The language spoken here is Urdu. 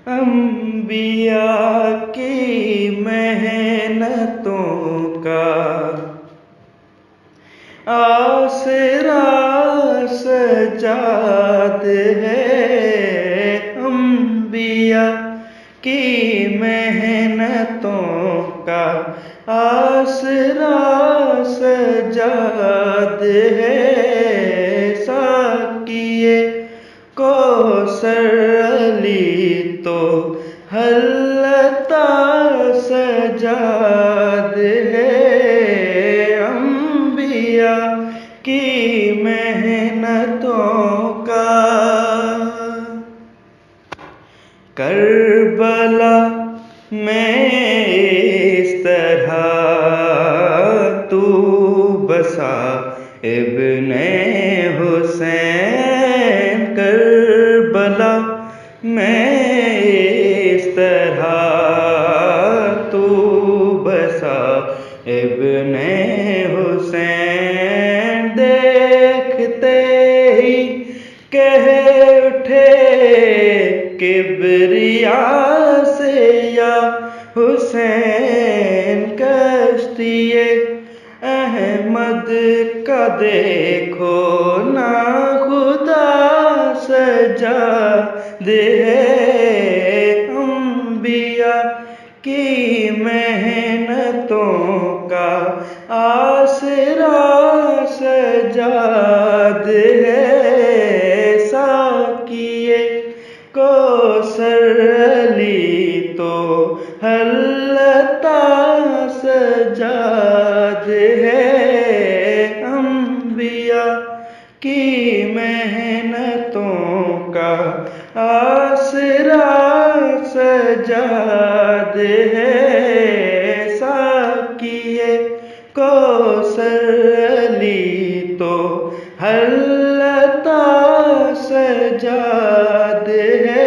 انبیاء کی محنتوں کا آسرا سجاد ہے، انبیاء کی محنتوں کا آسرا سجاد ہے، ساقیِ کوثر علی تو حلتا سجاد ہے، انبیاء کی محنتوں کا کربلا میں اس طرح تو بسا ابن حسین، کربلا میں اس طرح تو بسا ابن حسین، دیکھتے ہی کہہ اٹھے کبریا سے یا حسین، کشتی احمد کا دیکھو نا خدا سجاد ہے، انبیاء کی محنتوں کا آسرا سجاد ہے، ساقیِ کوثر علی تو حلتا سجاد ہے، انبیاء کی محنتوں کا آسرا سجاد ہے، ساقیِ کوثر علی تو حلتا سجاد ہے۔